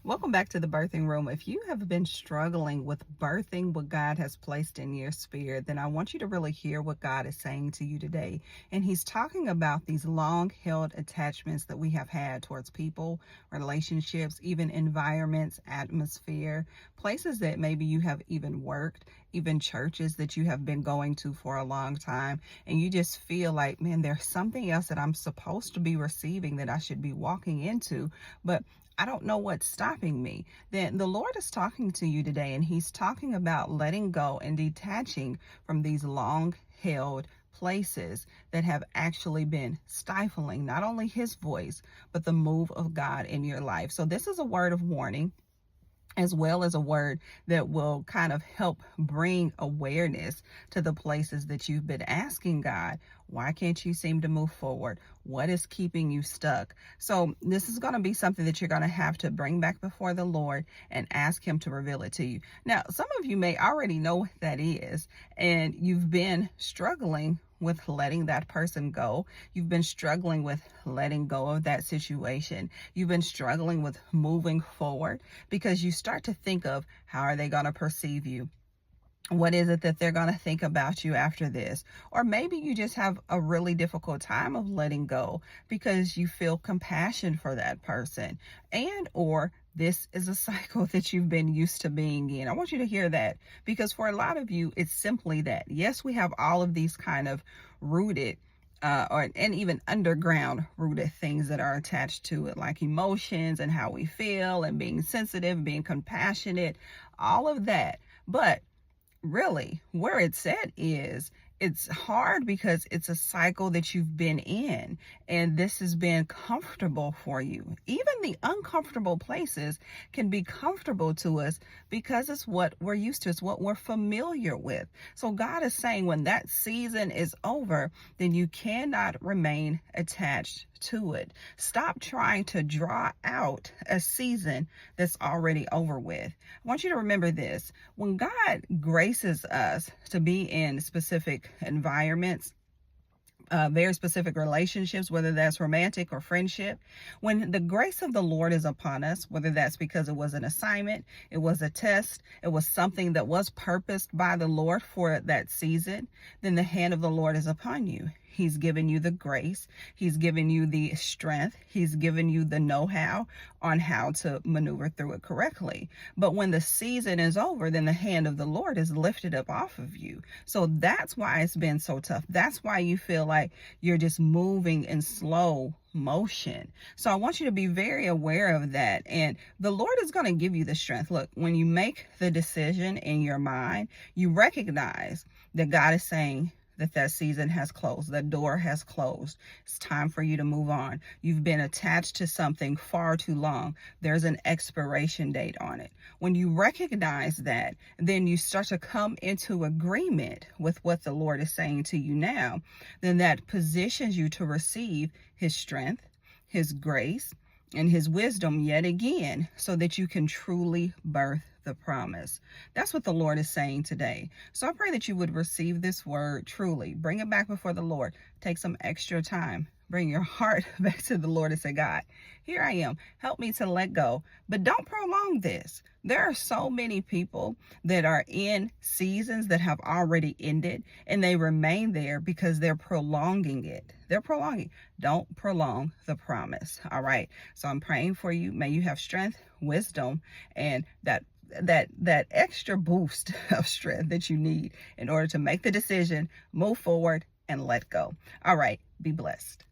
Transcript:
Welcome back to the birthing room. If you have been struggling with birthing what God has placed in your spirit, then I want you to really hear what God is saying to you today. And He's talking about these long held attachments that we have had towards people, relationships, even environments, atmosphere, places that maybe you have even worked, even churches that you have been going to for a long time. And you just feel like, man, there's something else that I'm supposed to be receiving, that I should be walking into, but I don't know what's stopping me. Then the Lord is talking to you today, and He's talking about letting go and detaching from these long held places that have actually been stifling not only His voice, but the move of God in your life. So this is a word of warning, as well as a word that will kind of help bring awareness to the places that you've been asking God, why can't you seem to move forward? What is keeping you stuck? So this is going to be something that you're going to have to bring back before the Lord and ask Him to reveal it to you. Now, some of you may already know what that is, and you've been struggling with letting that person go. You've been struggling with letting go of that situation. You've been struggling with moving forward because you start to think of, how are they going to perceive you? What is it that they're going to think about you after this? Or maybe you just have a really difficult time of letting go because you feel compassion for that person, and or this is a cycle that you've been used to being in. I want you to hear that, because for a lot of you, it's simply that. Yes, we have all of these kind of rooted and even underground rooted things that are attached to it, like emotions and how we feel and being sensitive, being compassionate, all of that. But really, where it's at is, it's hard because it's a cycle that you've been in, and this has been comfortable for you. Even the uncomfortable places can be comfortable to us because it's what we're used to, it's what we're familiar with. So God is saying, when that season is over, then you cannot remain attached to it. Stop trying to draw out a season that's already over with. I want you to remember this: when God graces us to be in specific environments, very specific relationships, whether that's romantic or friendship, when the grace of the Lord is upon us, whether that's because it was an assignment, it was a test, it was something that was purposed by the Lord for that season, then the hand of the Lord is upon you. He's given you the grace. He's given you the strength. He's given you the know-how on how to maneuver through it correctly. But when the season is over, then the hand of the Lord is lifted up off of you. So that's why it's been so tough. That's why you feel like you're just moving in slow motion. So I want you to be very aware of that. And the Lord is going to give you the strength. Look, when you make the decision in your mind, you recognize that God is saying, that season has closed. The door has closed. It's time for you to move on. You've been attached to something far too long. There's an expiration date on it. When you recognize that, then you start to come into agreement with what the Lord is saying to you now. Then that positions you to receive His strength, His grace, and His wisdom yet again, so that you can truly birth the promise. That's what the Lord is saying today. So I pray that you would receive this word truly. Bring it back before the Lord. Take some extra time. Bring your heart back to the Lord and say, God, here I am. Help me to let go. But don't prolong this. There are so many people that are in seasons that have already ended, and they remain there because they're prolonging it. They're prolonging. Don't prolong the promise. All right. So I'm praying for you. May you have strength, wisdom, and that extra boost of strength that you need in order to make the decision, move forward, and let go. All right. Be blessed.